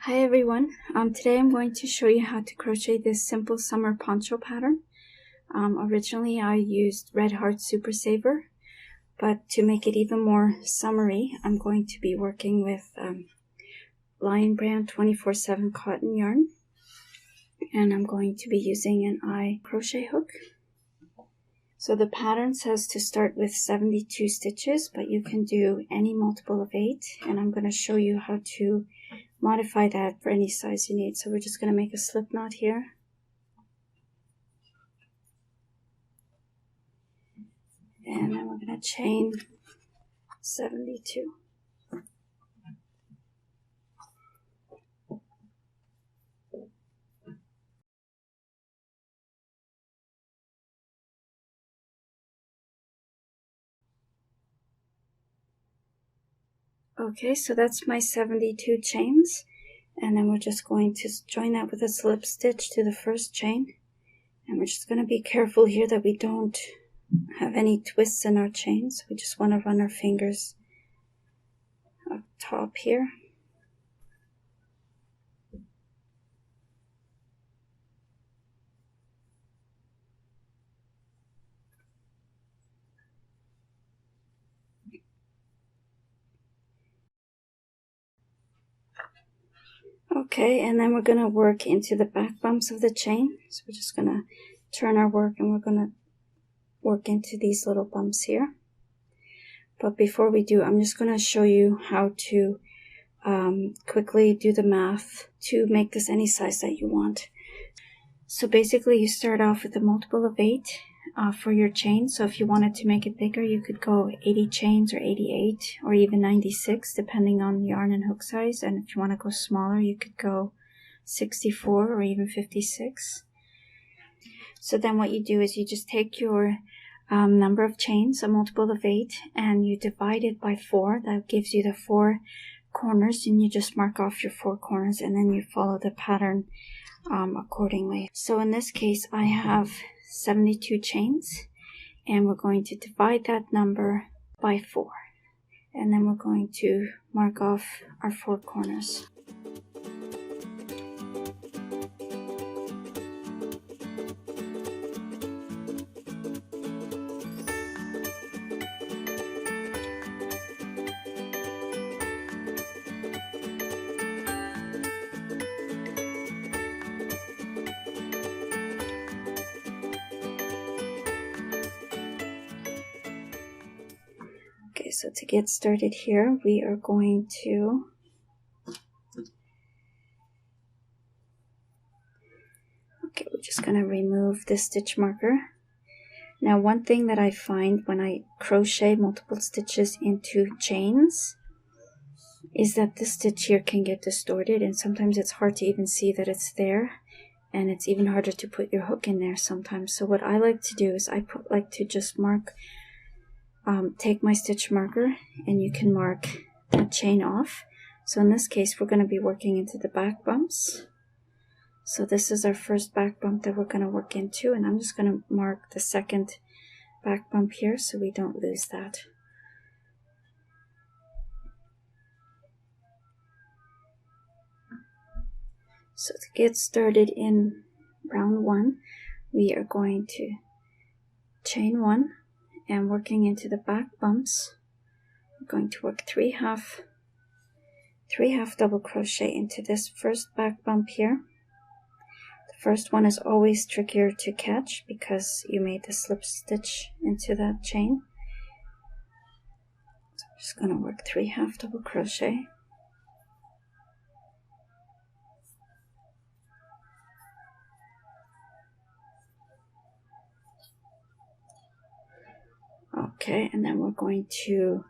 Hi everyone, today I'm going to show you how to crochet this simple summer poncho pattern. Originally I used Red Heart Super Saver, but to make it even more summery, I'm going to be working with Lion Brand 24/7 cotton yarn, and I'm going to be using an eye crochet hook. So the pattern says to start with 72 stitches, but you can do any multiple of 8, and I'm going to show you how to modify that for any size you need. So we're just going to make a slip knot here. And then we're going to chain 72. Okay, so that's my 72 chains. And then we're just going to join that with a slip stitch to the first chain. And we're just going to be careful here that we don't have any twists in our chains. We just want to run our fingers up top here. Okay, and then we're going to work into the back bumps of the chain. So we're just going to turn our work and we're going to work into these little bumps here. But before we do, I'm just going to show you how to quickly do the math to make this any size that you want. So basically you start off with a multiple of 8 for your chain. So if you wanted to make it bigger, you could go 80 chains or 88 or even 96 depending on yarn and hook size. And if you want to go smaller, you could go 64 or even 56. So then what you do is you just take your number of chains, a multiple of 8, and you divide it by 4. That gives you the 4 corners, and you just mark off your 4 corners, and then you follow the pattern accordingly. So in this case I have 72 chains, and we're going to divide that number by 4, and then we're going to mark off our 4 corners. Okay, so to get started here, we are going to we're just going to remove the stitch marker. Now one thing that I find when I crochet multiple stitches into chains is that this stitch here can get distorted, and sometimes it's hard to even see that it's there, and it's even harder to put your hook in there sometimes. So what I like to do is I like to just mark, take my stitch marker, and you can mark that chain off. So in this case we're going to be working into the back bumps. So this is our first back bump that we're going to work into, and I'm just going to mark the second back bump here so we don't lose that. So to get started in round 1, we are going to chain 1, and working into the back bumps, we're going to work 3 half double crochet into this first back bump here. The first one is always trickier to catch because you made the slip stitch into that chain. So I'm just going to work 3 half double crochet. Okay, and then we're going to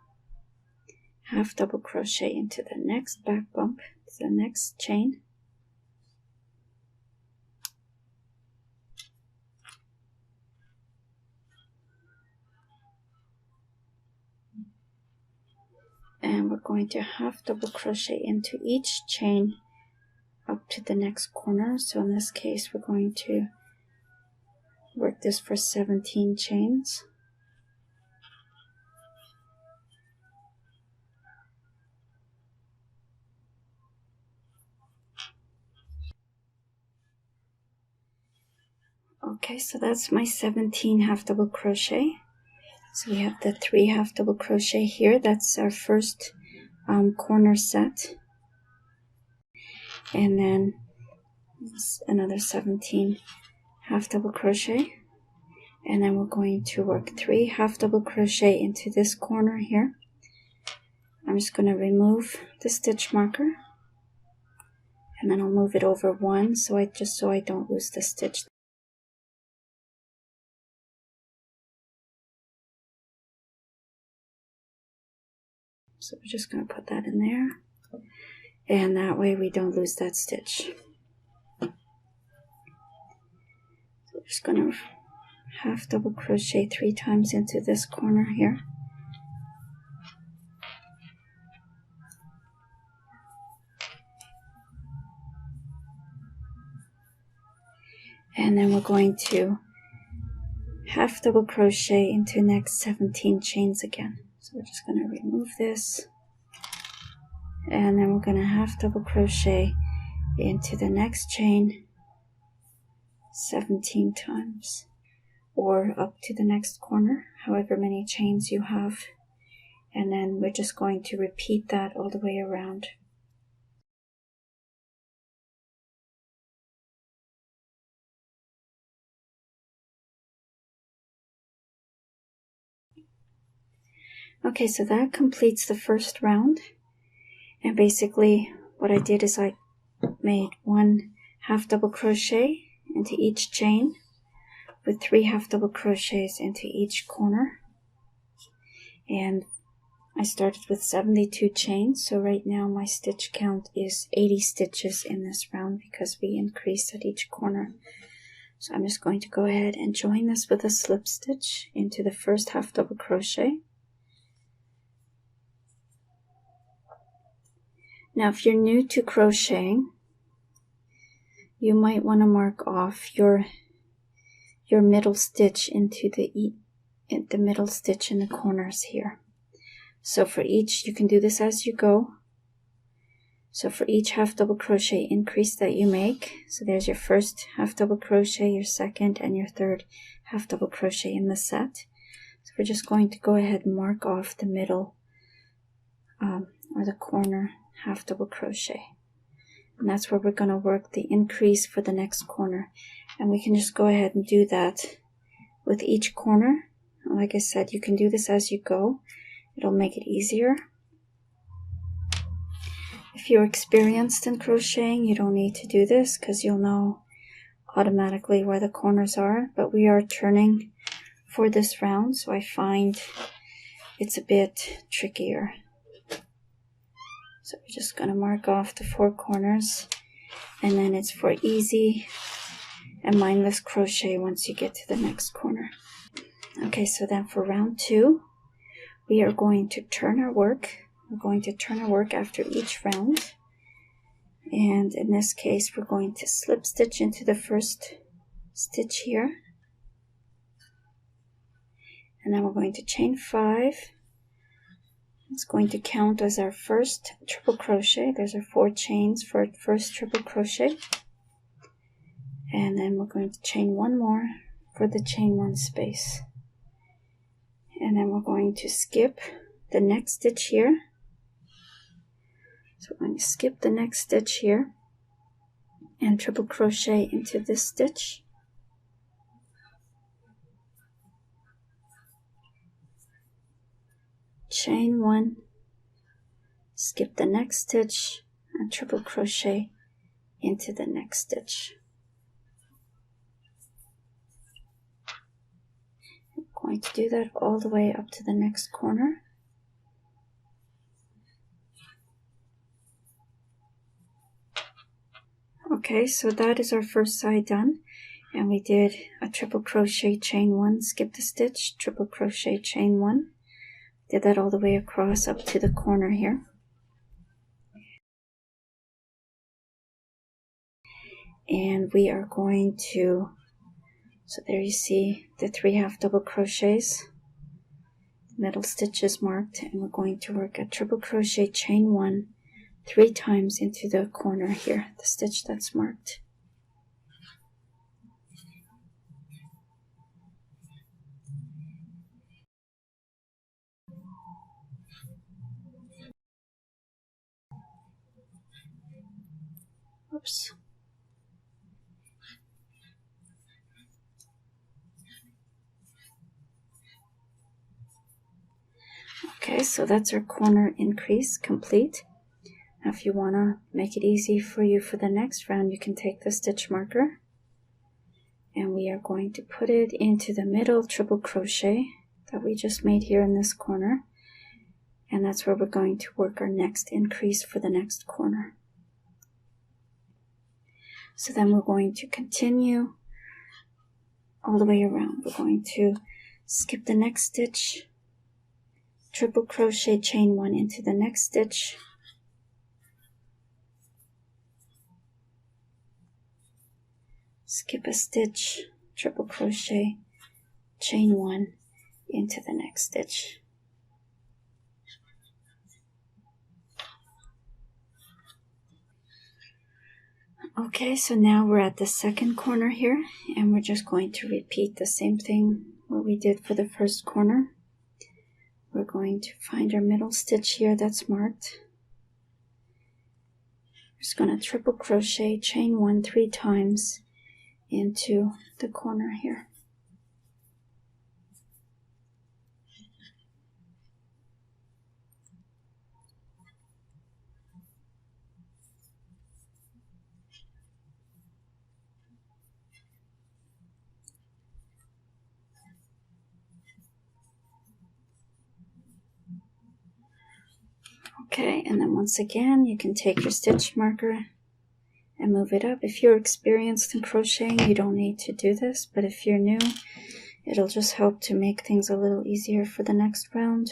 half double crochet into the next back bump, the next chain. And we're going to half double crochet into each chain up to the next corner. So in this case we're going to work this for 17 chains. Okay, so that's my 17 half double crochet. So we have the 3 half double crochet here. That's our first corner set. And then another 17 half double crochet. And then we're going to work 3 half double crochet into this corner here. I'm just going to remove the stitch marker, and then I'll move it over 1 so I don't lose the stitch. So we're just going to put that in there, and that way we don't lose that stitch. So we're just going to half double crochet 3 times into this corner here. And then we're going to half double crochet into next 17 chains again. So we're just going to remove this, and then we're going to half double crochet into the next chain 17 times, or up to the next corner, however many chains you have. And then we're just going to repeat that all the way around. Okay, so that completes the first round. And basically what I did is I made 1 half double crochet into each chain with 3 half double crochets into each corner. And I started with 72 chains, so right now my stitch count is 80 stitches in this round because we increased at each corner. So I'm just going to go ahead and join this with a slip stitch into the first half double crochet. Now if you're new to crocheting, you might want to mark off your middle stitch into the middle stitch in the corners here. So for each, you can do this as you go. So for each half double crochet increase that you make, so there's your first half double crochet, your second, and your third half double crochet in the set. So we're just going to go ahead and mark off the middle or the corner half double crochet, and that's where we're going to work the increase for the next corner. And we can just go ahead and do that with each corner. Like I said, you can do this as you go. It'll make it easier. If you're experienced in crocheting, you don't need to do this because you'll know automatically where the corners are, but we are turning for this round, so I find it's a bit trickier. So we're just going to mark off the 4 corners, and then it's for easy and mindless crochet once you get to the next corner. Okay, so then for round 2, we are going to turn our work. We're going to turn our work after each round, and in this case we're going to slip stitch into the first stitch here, and then we're going to chain 5. It's going to count as our first triple crochet. There's our 4 chains for our first triple crochet, and then we're going to chain 1 more for the chain 1 space, and then we're going to skip the next stitch here. So we're going to skip the next stitch here and triple crochet into this stitch, chain 1, skip the next stitch, and triple crochet into the next stitch. I'm going to do that all the way up to the next corner. Okay, so that is our first side done, and we did a triple crochet, chain 1, skip the stitch, triple crochet, chain 1. Did that all the way across up to the corner here. And we are going to, so there you see the 3 half double crochets, middle stitch is marked, and we're going to work a triple crochet, chain 1 3 times into the corner here, the stitch that's marked. Oops. Okay, so that's our corner increase complete. Now if you want to make it easy for you for the next round, you can take the stitch marker and we are going to put it into the middle triple crochet that we just made here in this corner, and that's where we're going to work our next increase for the next corner. So then we're going to continue all the way around. We're going to skip the next stitch, triple crochet, chain one into the next stitch, skip a stitch, triple crochet, chain one into the next stitch. Okay, so now we're at the second corner here, and we're just going to repeat the same thing what we did for the first corner. We're going to find our middle stitch here that's marked. We're just going to triple crochet, chain one 3 times into the corner here. Okay, and then once again, you can take your stitch marker and move it up. If you're experienced in crocheting, you don't need to do this, but if you're new, it'll just help to make things a little easier for the next round.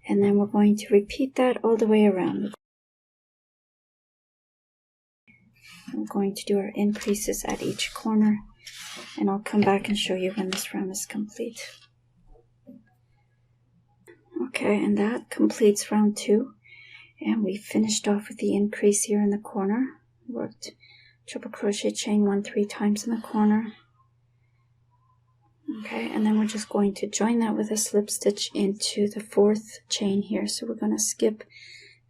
And then we're going to repeat that all the way around. We're going to do our increases at each corner, and I'll come back and show you when this round is complete. Okay, and that completes round 2, and we finished off with the increase here in the corner. Worked triple crochet, chain one 3 times in the corner. Okay, and then we're just going to join that with a slip stitch into the 4th chain here. So we're going to skip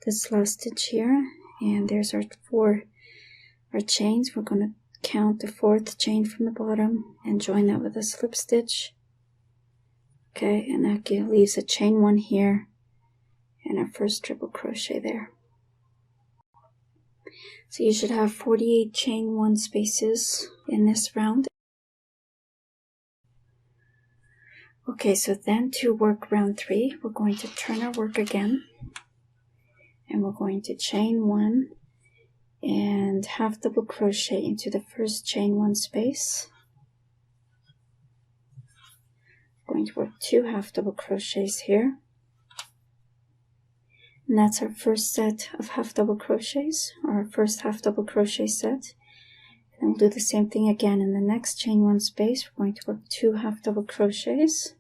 this last stitch here, and there's our 4 chains. We're going to count the 4th chain from the bottom and join that with a slip stitch. Okay, and that leaves a chain 1 here and our first triple crochet there. So you should have 48 chain 1 spaces in this round. Okay, so then to work round 3, we're going to turn our work again, and we're going to chain 1 and half double crochet into the first chain 1 space. We're going to work 2 half double crochets here, and that's our first set of half double crochets, or our first half double crochet set. And we'll do the same thing again in the next chain 1 space. We're going to work 2 half double crochets.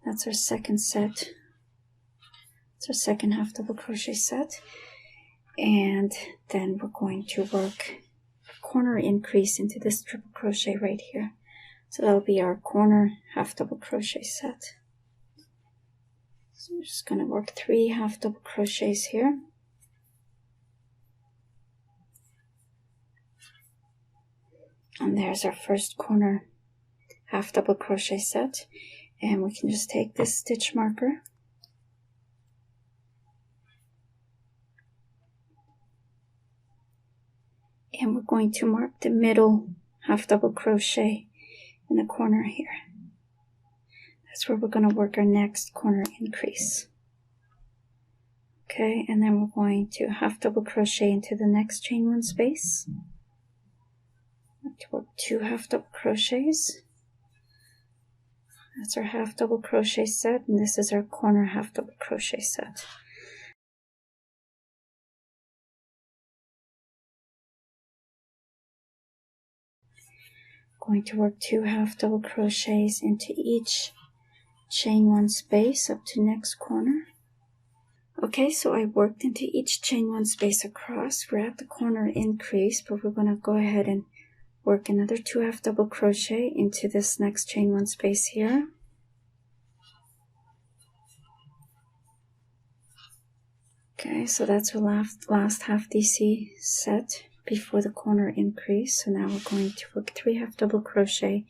That's our second set. It's our second half double crochet set. And then we're going to work a corner increase into this triple crochet right here. So that'll be our corner half double crochet set. So we're just going to work 3 half double crochets here. And there's our first corner half double crochet set, and we can just take this stitch marker and we're going to mark the middle half double crochet in the corner here. That's where we're going to work our next corner increase. Okay, and then we're going to half double crochet into the next chain 1 space. To work 2 half double crochets. That's our half double crochet set, and this is our corner half double crochet set. Going to work 2 half double crochets into each chain 1 space up to next corner. Okay, so I worked into each chain 1 space across. We're at the corner increase, but we're going to go ahead and work another 2 half double crochet into this next chain 1 space here. Okay, so that's our last half DC set before the corner increase. So now we're going to work 3 half double crochet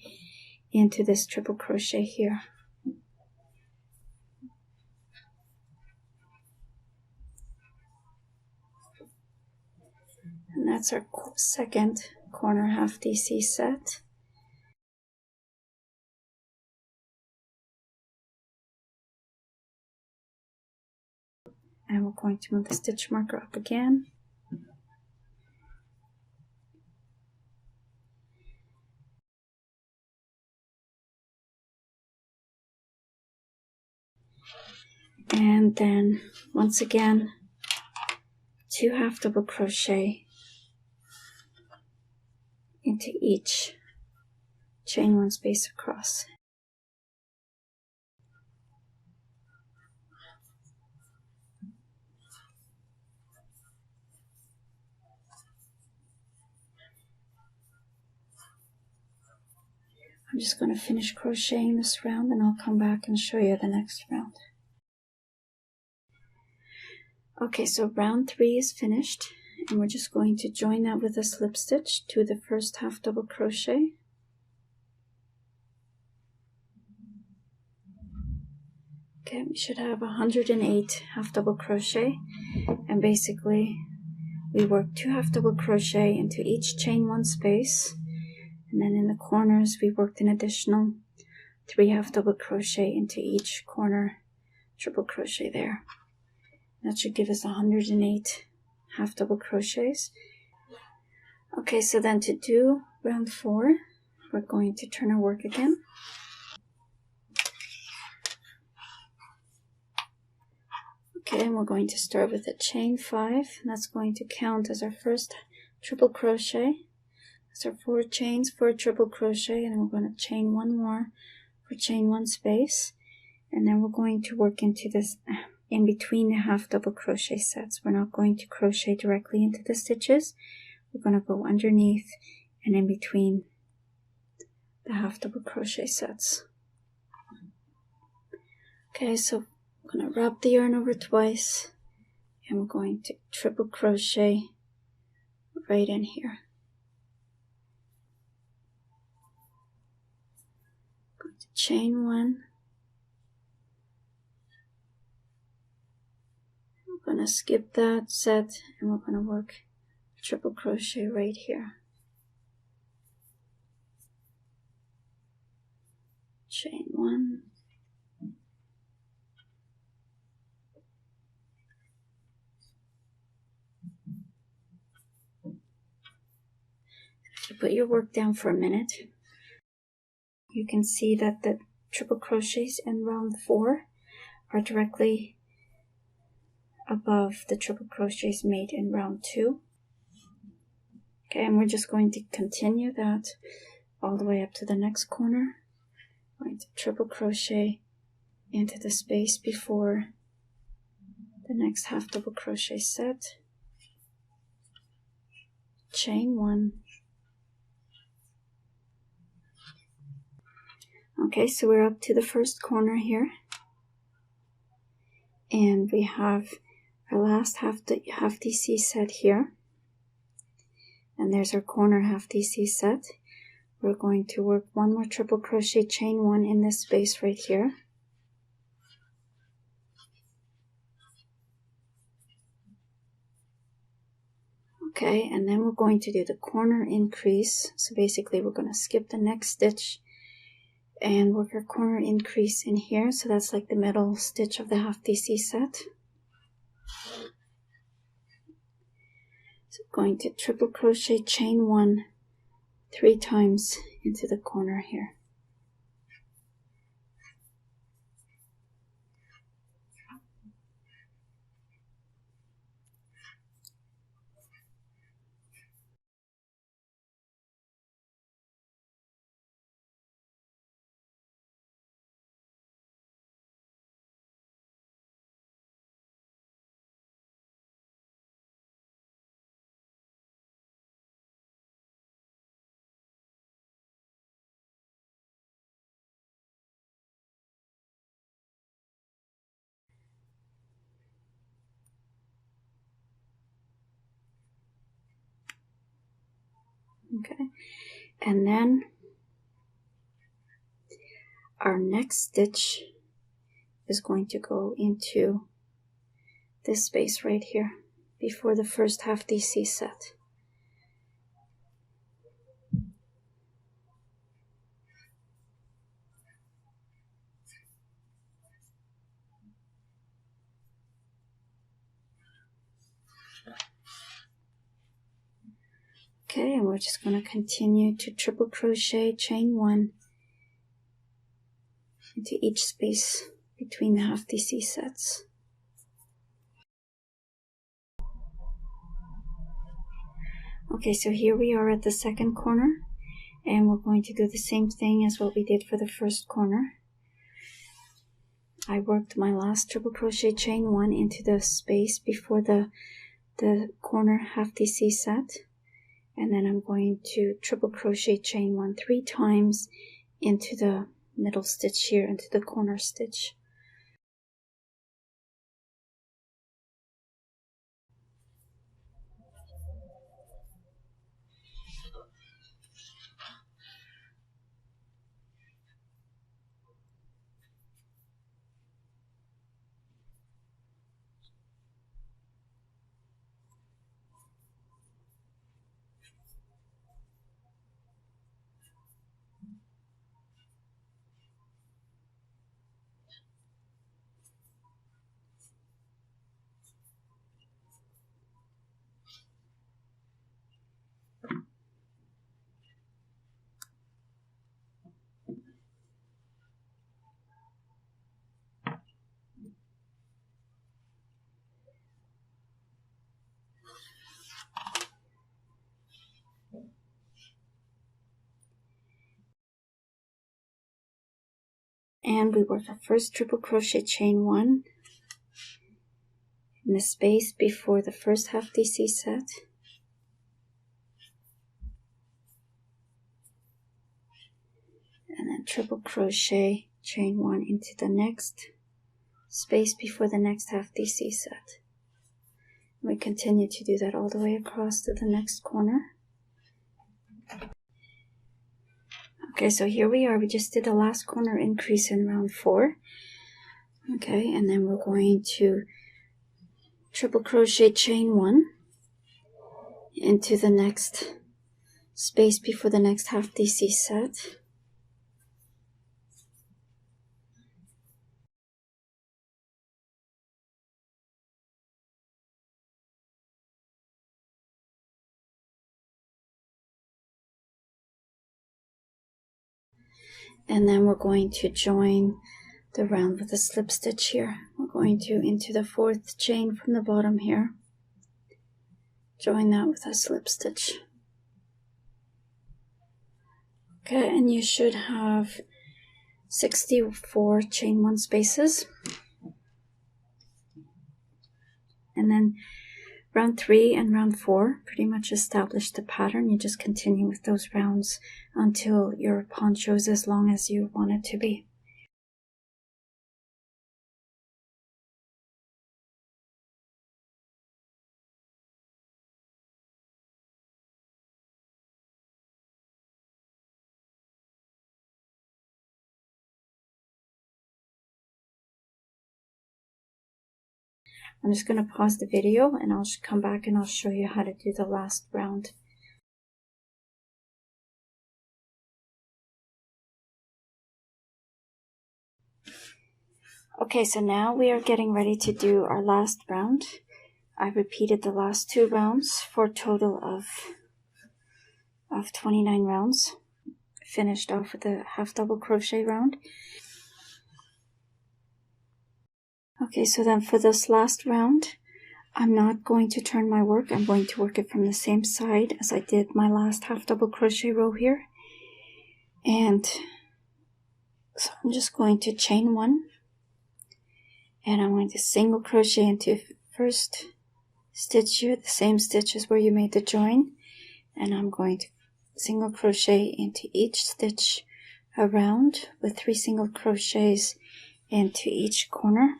into this triple crochet here. And that's our second corner half DC set. And we're going to move the stitch marker up again. And then once again 2 half double crochet into each chain 1 space across. I'm just going to finish crocheting this round and I'll come back and show you the next round. Okay, so round 3 is finished and we're just going to join that with a slip stitch to the first half double crochet. Okay, we should have 108 half double crochet, and basically we work 2 half double crochet into each chain 1 space, and then in the corners we worked an additional 3 half double crochet into each corner triple crochet there. That should give us 108 half double crochets. Okay, so then to do round 4, we're going to turn our work again. Okay, and we're going to start with a chain 5, and that's going to count as our first triple crochet. That's our 4 chains for a triple crochet, and then we're going to chain 1 more for chain 1 space, and then we're going to work into this in between the half double crochet sets. We're not going to crochet directly into the stitches. We're going to go underneath and in between the half double crochet sets. Okay, so I'm going to wrap the yarn over twice and we're going to triple crochet right in here. Going to chain 1. We're going to skip that set and we're going to work triple crochet right here. Chain 1. If you put your work down for a minute, you can see that the triple crochets in round 4 are directly above the triple crochets made in round 2. Okay, and we're just going to continue that all the way up to the next corner. Going to triple crochet into the space before the next half double crochet set. Chain 1. Okay, so we're up to the first corner here. And we have our last half DC set here. And there's our corner half DC set. We're going to work 1 more triple crochet, chain 1 in this space right here. Okay, and then we're going to do the corner increase. So basically we're going to skip the next stitch and work our corner increase in here. So that's like the middle stitch of the half DC set. So going to triple crochet, chain 1 3 times into the corner here. Okay, and then our next stitch is going to go into this space right here before the first half DC set. Okay, and we're just going to continue to triple crochet, chain 1 into each space between the half DC sets. Okay, so here we are at the second corner, and we're going to do the same thing as what we did for the first corner. I worked my last triple crochet, chain 1 into the space before the corner half DC set, and then I'm going to triple crochet, chain 1 3 times into the middle stitch here, into the corner stitch. And we work our first triple crochet, chain 1 in the space before the first half DC set, and then triple crochet, chain 1 into the next space before the next half DC set. We continue to do that all the way across to the next corner. Okay, so here we are. We just did the last corner increase in round 4. Okay, and then we're going to triple crochet, chain 1 into the next space before the next half DC set. And then we're going to join the round with a slip stitch here. We're going to into the 4th chain from the bottom here, join that with a slip stitch. Okay, and you should have 64 chain 1 spaces. And then round 3 and round 4 pretty much establish the pattern. You just continue with those rounds until your poncho is as long as you want it to be. I'm just going to pause the video and I'll come back and I'll show you how to do the last round. Okay, so now we are getting ready to do our last round. I repeated the last 2 rounds for a total of 29 rounds. Finished off with a half double crochet round. Okay, so then for this last round, I'm not going to turn my work. I'm going to work it from the same side as I did my last half double crochet row here. And so I'm just going to chain 1. And I'm going to single crochet into first stitch here, the same stitch as where you made the join. And I'm going to single crochet into each stitch around with 3 single crochets into each corner.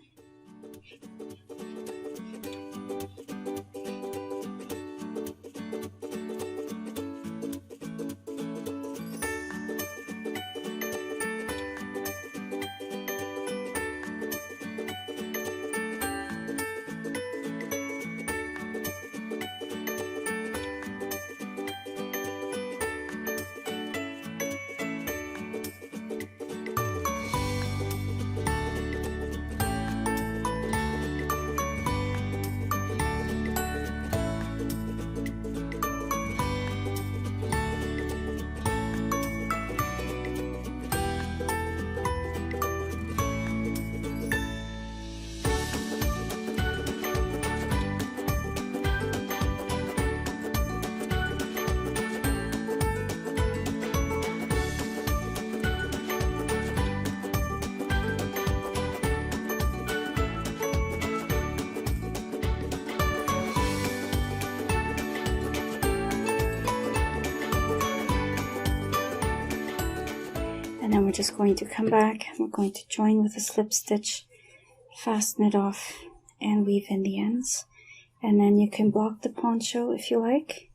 just going to come back, we're going to join with a slip stitch, fasten it off, and weave in the ends. And then you can block the poncho if you like.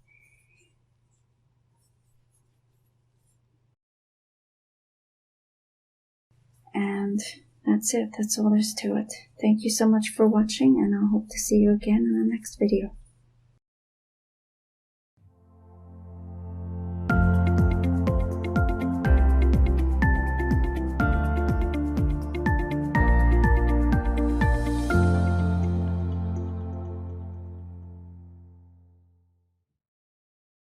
And that's it. That's all there's to it. Thank you so much for watching, and I'll hope to see you again in the next video.